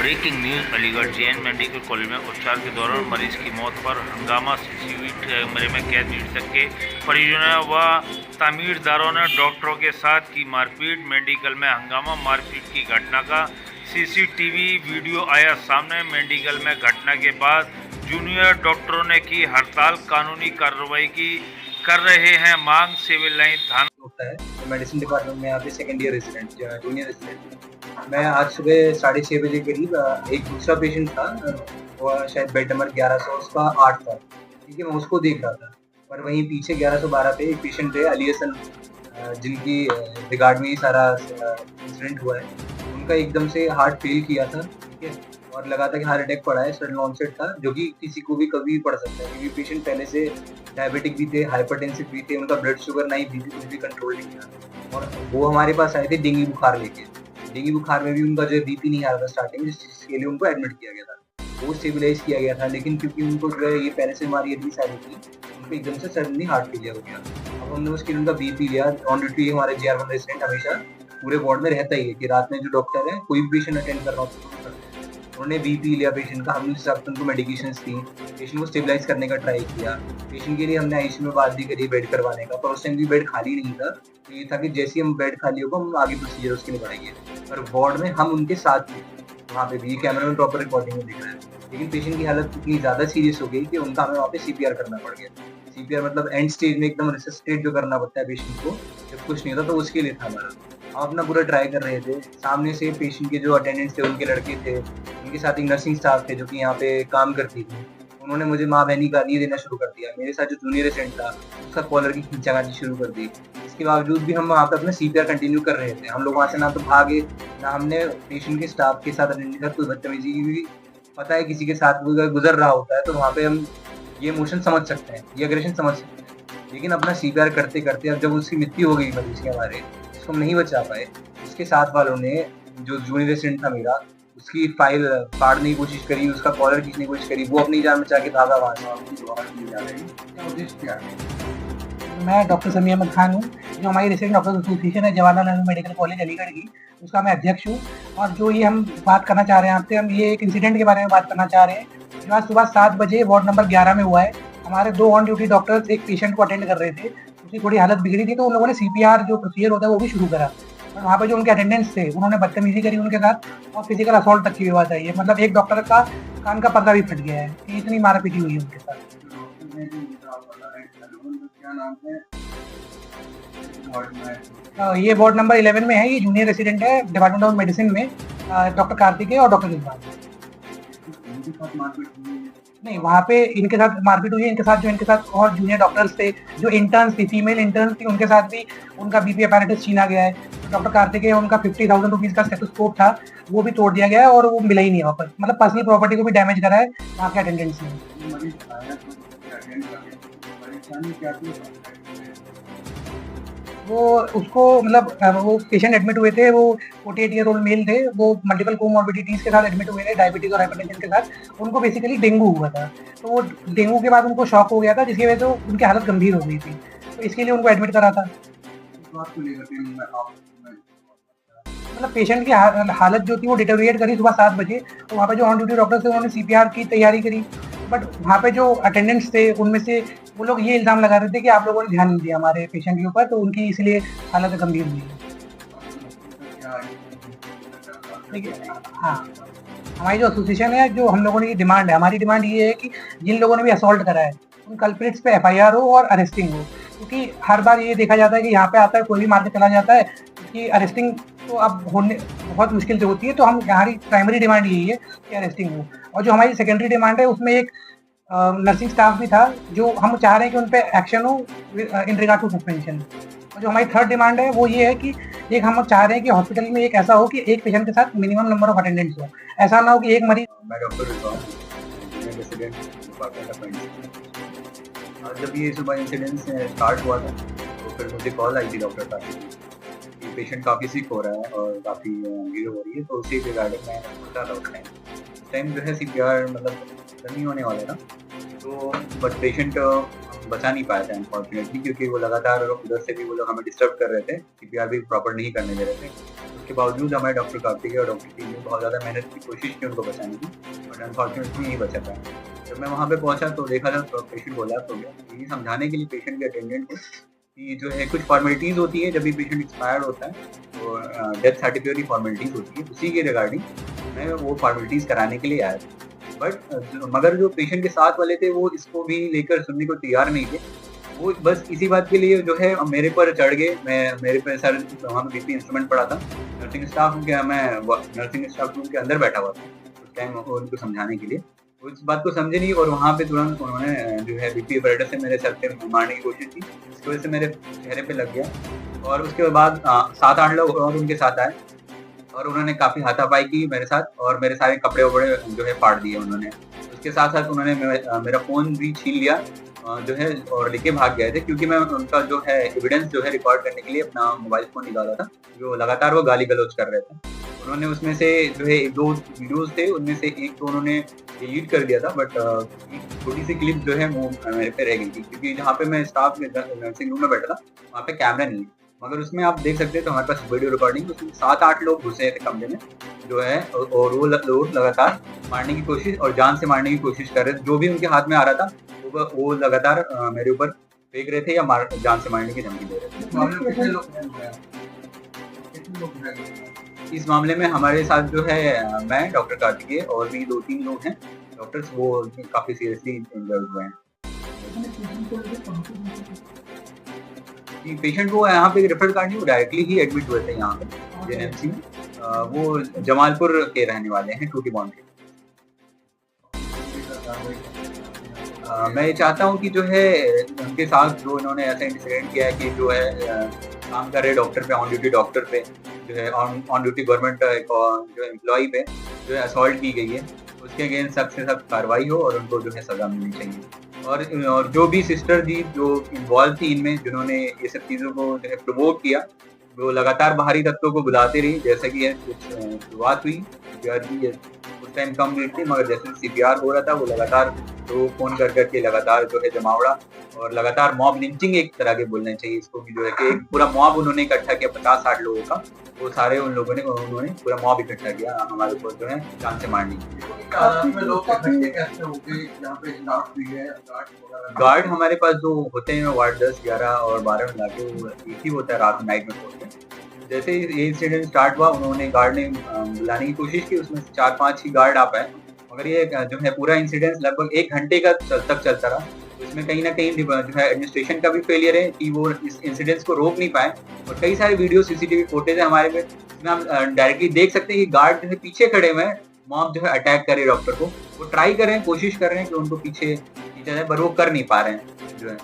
Breaking news Aligarh Jain medical college में उपचार के दौरान मरीज की मौत पर हंगामा। सीसीटीवी कैमरे में कैद मृतक के परिजनों व तामीरदारों ने डॉक्टरों के साथ की मारपीट। मेडिकल में हंगामा, मारपीट की घटना का सीसीटीवी वीडियो आया सामने। मेडिकल में घटना के बाद जूनियर डॉक्टरों ने की हड़ताल, कानूनी कार्रवाई की कर रहे हैं मांग। सिविल लाइन थाना होता है मेडिसिन डिपार्टमेंट में यहाँ पे second year resident junior resident. मैं आज सुबह 6:30 बजे करीब एक दूसरा पेशेंट था, वो शायद बेड नंबर 1100 उसका 8 था, ठीक है। मैं उसको देख रहा था, पर वहीं पीछे 1112 पे एक पेशेंट थे अली हसन, जिनकी रिगार्ड में ही सारा इंसिडेंट हुआ है। उनका एकदम से हार्ट फेल किया था, ठीक है, और लगा था कि हार्ट अटैक पड़ा है, सडन ऑनसेट था, जो कि किसी को भी कभी भी पड़ सकता है, क्योंकि पेशेंट पहले से डायबिटिक भी थे, हाइपरटेंसिव भी थे, उनका ब्लड शुगर नहीं, बीपी कुछ भी कंट्रोल नहीं था। और वो हमारे पास आए थे डेंगू बुखार लेके। डेंगू बुखार में भी उनका जो बीपी नहीं आ रहा था स्टार्टिंग, जिसके लिए उनको एडमिट किया गया था, वो स्टेबलाइज किया गया था। लेकिन क्योंकि उनको जो है ये पहले से हमारी एडमिट आई थी, उनको एकदम से सडनली हार्ट फेलियर हो गया। अब हमने उसके लिए उनका बीपी लिया। ऑन ड्यूटी हमारे JR1 रेजिडेंट हमेशा पूरे वार्ड में रहता ही है कि रात में जो डॉक्टर है कोई भी पेशेंट अटेंड कर रहा हो, उन्होंने बीपी लिया पेशेंट का, हमने उस हिसाब से उनको मेडिकेशंस दी, पेशेंट को स्टेबलाइज करने का ट्राई किया। पेशेंट के लिए हमने आईसीयू में बात भी करी बेड करवाने का, पर उस टाइम भी बेड खाली नहीं था। तो ये था कि जैसे ही हम बेड खाली होगा हम आगे प्रोसीजर उसके लिए बढ़ाएंगे। पर वार्ड में हम उनके साथ थे, वहाँ पे भी कैमरा में प्रॉपर रिकॉर्डिंग में दिख रहा है। लेकिन पेशेंट की हालत इतनी ज़्यादा सीरियस हो गई कि उनका हमें वहाँ पे CPR करना पड़ गया। CPR मतलब एंड स्टेज में एकदम रिसस्टेट जो करना पड़ता है पेशेंट को, जब कुछ नहीं होता, तो उसके लिए था हमारा। हम अपना पूरा ट्राई कर रहे थे। सामने से पेशेंट के जो अटेंडेंट्स थे, उनके लड़के थे, उनके साथ एक नर्सिंग स्टाफ थे जो कि यहाँ पे काम करती थी। उन्होंने मुझे माँ बहनी गाली देना शुरू कर दिया। मेरे साथ जो जूनियर रेजिडेंट था उसका कॉलर की खींचातानी शुरू कर दी। इसके बावजूद भी हम वहाँ पे अपना CPR कंटिन्यू कर रहे थे। हम लोग वहाँ से ना तो भागे, ना हमने पेशेंट के स्टाफ के साथ अटेंडेंट के साथ कोई बदतमीजी की। भी पता है किसी के साथ गुजर रहा होता है तो वहाँ पे हम ये इमोशन समझ सकते हैं, ये एग्रेशन समझ सकते हैं। लेकिन अपना CPR करते करते अब जब उसकी मृत्यु हो गई मरीज की हमारे, उसको हम नहीं बचा पाए। उसके साथ वालों ने, जो जूनियर रेजिडेंट था मेरा, उसकी फाइल फाड़ने की कोशिश करी, उसका कॉलर खींचने की कोशिश करी, वो अपनी जान बचा के भागा वहाँ से। मैं डॉक्टर समीर अहमद खान हूँ, जो हमारी रेसिडेंट डॉक्टर्स एसोसिएशन है जवाहरलाल नेहरू मेडिकल कॉलेज अलीगढ़ की, उसका मैं अध्यक्ष हूँ। और जो ये हम बात करना चाह रहे हैं आपसे, हम ये एक इंसिडेंट के बारे में बात करना चाह रहे हैं जो आज सुबह 7 बजे वार्ड नंबर 11 में हुआ है। हमारे 2 ऑन ड्यूटी डॉक्टर्स एक पेशेंट को अटेंड कर रहे थे, उसकी थोड़ी हालत बिगड़ी थी, तो उन लोगों ने CPR जो प्रोसीजर होता है वो भी शुरू करा। और वहाँ पे जो उनके अटेंडेंट्स थे उन्होंने बदतमीजी करी उनके साथ, और फिजिकल असॉल्ट तक की बात आई है। मतलब एक डॉक्टर का कान का पर्दा भी फट गया है कि इतनी मारापीटी हुई है उनके साथ। ये वार्ड नंबर 11 में है, ये जूनियर रेजिडेंट है डिपार्टमेंट ऑफ मेडिसिन में, डॉक्टर कार्तिकेय और डॉक्टर इकबाल। नहीं, वहाँ पे इनके साथ मारपीट हुई है। इनके साथ और जूनियर डॉक्टर्स थे, जो इंटर्न्स थी, फीमेल इंटर्न्स थी, उनके साथ भी उनका बीपी अपैरेटस छीना गया है। तो डॉक्टर कार्तिकेय, उनका 50,000 रुपीज़ का स्टेथोस्कोप था, वो भी तोड़ दिया गया है और वो मिला ही नहीं वापस। मतलब पर्सनल प्रॉपर्टी को भी डैमेज करा है वहाँ के अटेंडेंट्स ने। वो उसको मतलब वो पेशेंट एडमिट हुए थे, वो 48 ईयर ओल्ड मेल थे, वो मल्टीपल कोमॉर्बिडिटीज़ के साथ एडमिट हुए थे, डायबिटीज़ और हाइपरटेंशन के साथ। उनको बेसिकली डेंगू हुआ था, तो वो डेंगू के बाद उनको शॉक हो गया था, जिसकी वजह से उनकी हालत गंभीर हो गई थी, तो इसके लिए उनको एडमिट करा था। मतलब पेशेंट की हालत जो थी वो डिटेरिएट करी सुबह 7 बजे, तो वहाँ पे जो ऑन ड्यूटी डॉक्टर थे उन्होंने CPR की तैयारी करी। बट वहाँ पे जो अटेंडेंट्स थे उनमें से वो लोग ये इल्ज़ाम लगा रहे थे कि आप लोगों ने ध्यान नहीं दिया हमारे पेशेंट के ऊपर, तो उनकी इसलिए हालत गंभीर हुई है। ठीक है, हाँ, हमारी जो एसोसिएशन है, जो हम लोगों ने डिमांड है, हमारी डिमांड ये है कि जिन लोगों ने भी असॉल्ट करा है उन कल्प्रिट्स पे FIR हो और अरेस्टिंग हो। क्योंकि हर बार ये देखा जाता है कि यहाँ पे आता है कोई भी मार के चला जाता है, कि अरेस्टिंग तो अब होने बहुत मुश्किल से होती है। तो हमारी प्राइमरी डिमांड यही है कि अरेस्टिंग हो। और जो हमारी सेकेंडरी डिमांड है उसमें एक नर्सिंग स्टाफ भी था, जो हम चाह रहे हैं कि उन पर एक्शन हो इन रिगार्ड टू सस्पेंशन। और जो हमारी थर्ड डिमांड है वो ये है कि एक हम चाह रहे हैं कि हॉस्पिटल में एक ऐसा हो कि एक पेशेंट के साथ मिनिमम नंबर ऑफ अटेंडेंट्स हो। ऐसा ना हो कि एक मरीज। मैं डॉक्टर जब ये सुबह इंसिडेंट स्टार्ट हुआ था तो फिर मुझे कॉल आई थी डॉक्टर साहब की, पेशेंट काफ़ी सिक हो रहा है और काफ़ी गंभीर हो रही है। तो उसी रिगार्डिंग मैं सोचा था उस टाइम जो है CPR मतलब नहीं होने वाला था, तो बट पेशेंट बचा नहीं पाया था अनफॉर्चुनेटली, क्योंकि वो लगातार उधर से भी वो लोग हमें डिस्टर्ब कर रहे थे, CPR भी प्रॉपर नहीं करने दे रहे थे। उसके बावजूद हमारे डॉक्टर कार्तिक और डॉक्टर टीम ने बहुत ज़्यादा मेहनत की, कोशिश की उनको बचाने की, बट अनफॉर्चुनेटली नहीं बचा पाया। जब मैं वहाँ पे पहुँचा तो देखा था तो पेशेंट कोलैप्स हो गया। यही समझाने के लिए पेशेंट के अटेंडेंट को कि जो है कुछ फॉर्मेलिटीज़ होती है जब भी पेशेंट एक्सपायर्ड होता है, तो डेथ सर्टिफिकेट की फॉर्मेलिटीज़ होती है, उसी के रिगार्डिंग मैं वो फॉर्मेलिटीज़ कराने के लिए आया था। बट मगर जो पेशेंट के साथ वाले थे वो इसको भी लेकर सुनने को तैयार नहीं थे। वो बस इसी बात के लिए जो है मेरे पर चढ़ गए। मेरे पे सर वहाँ पे बीपी इंस्ट्रूमेंट पड़ा था। नर्सिंग स्टाफ रूम के अंदर बैठा हुआ था उस टाइम उनको समझाने के लिए। वो इस बात को समझे नहीं और वहाँ पे तुरंत उन्होंने जो है बीपी ऑपरेटर से मेरे सर पे मारने की कोशिश की, जिसकी वजह से मेरे चेहरे पे लग गया। और उसके बाद 7-8 लोग और उनके साथ आए और उन्होंने काफ़ी हाथापाई की मेरे साथ और मेरे सारे कपड़े-वपड़े जो है फाड़ दिए उन्होंने। उसके साथ-साथ उन्होंने मेरा फ़ोन भी छीन लिया जो है और लेके भाग गए थे, क्योंकि मैं उनका जो है एविडेंस जो है रिकॉर्ड करने के लिए अपना मोबाइल फ़ोन निकाला था, जो लगातार वो गाली-गलौच कर रहे थे। उन्होंने उसमें से जो है 1-2 वीडियोज़ थे, उनमें से एक तो उन्होंने डिलीट कर दिया था, बट एक छोटी-सी क्लिप जो है वो मेरे पे रह गई थी, क्योंकि जहाँ पे मैं स्टाफ के नर्सिंग रूम में बैठा था, वहाँ पे कैमरा नहीं है। मगर उसमें आप देख सकते हैं तो हमारे पास वीडियो रिकॉर्डिंग, उसमें 7-8 लोग घुसे थे कमरे में जो है और वो लोग लगातार मारने की कोशिश और जान से मारने की कोशिश कर रहे थे। जो भी उनके हाथ में आ रहा था वो लगातार मेरे ऊपर फेंक रहे थे या जान से मारने की धमकी दे रहे थे। इस मामले में हमारे साथ जो है मैं, डॉक्टर कार्तिकेय और भी 2-3 लोग हैं डॉक्टर्स, वो काफ़ी सीरियसली इंजर्ड हुए हैं। पेशेंट को यहाँ पे रेफर करनी, वो डायरेक्टली ही एडमिट हुए थे यहाँ पे जेएनएमसी में। वो जमालपुर के रहने वाले हैं, टूटी बॉन्ड के। मैं चाहता हूँ कि जो है उनके साथ जो इन्होंने ऐसा इंसिडेंट किया है कि जो है काम कर रहे डॉक्टर पे, ऑन ड्यूटी डॉक्टर पे जो है ऑन ड्यूटी गवर्नमेंट जो एम्प्लॉई पे जो है असॉल्ट की गई है, उसके अगेंस्ट सख्त से सख्त कार्रवाई हो और उनको जो है सजा मिलनी चाहिए। और जो भी सिस्टर जी जो इन्वॉल्व थी इनमें, जिन्होंने ये सब चीज़ों को जो है प्रमोट किया, वो लगातार बाहरी तत्वों को बुलाते रही। जैसे कि कुछ शुरुआत हुई सीपीआर की, उस टाइम कम रेट थी, मगर जैसे सीपीआर हो रहा था वो लगातार तो फ़ोन कर करके लगातार जो है जमावड़ा और लगातार मॉब लिंचिंग एक तरह के बोलना चाहिए इसको, कि जो है कि एक पूरा मॉब उन्होंने इकट्ठा किया 50-60 लोगों का। वो सारे उन लोगों ने उन्होंने पूरा मॉब इकट्ठा किया हमारे ऊपर जो है जान से मारने के लिए। गार्ड हमारे पास जो होते हैं वार्ड 10, 11 और 12 मिला के वो एक ही होता है रात में, नाइट में पहुंचते हैं। जैसे ये इंसिडेंट स्टार्ट हुआ, उन्होंने गार्ड ने बुलाने की कोशिश की, उसमें 4-5 ही गार्ड आ पाए, मगर ये जो है पूरा इंसिडेंट लगभग 1 घंटे का तक चलता रहा। इसमें कहीं ना कहीं जो है एडमिनिस्ट्रेशन का भी फेलियर है कि वो इस इंसिडेंट्स को रोक नहीं पाए। और कई सारे वीडियो सीसीटीवी फुटेज है हमारे में, जिसमें हम डायरेक्टली देख सकते हैं कि गार्ड जो है पीछे खड़े हुए हैं, मॉब जो है अटैक करे डॉक्टर को, वो ट्राई कर रहे हैं, कोशिश कर रहे हैं कि उनको पीछे खींचा जाए, पर वो कर नहीं पा रहे हैं जो है।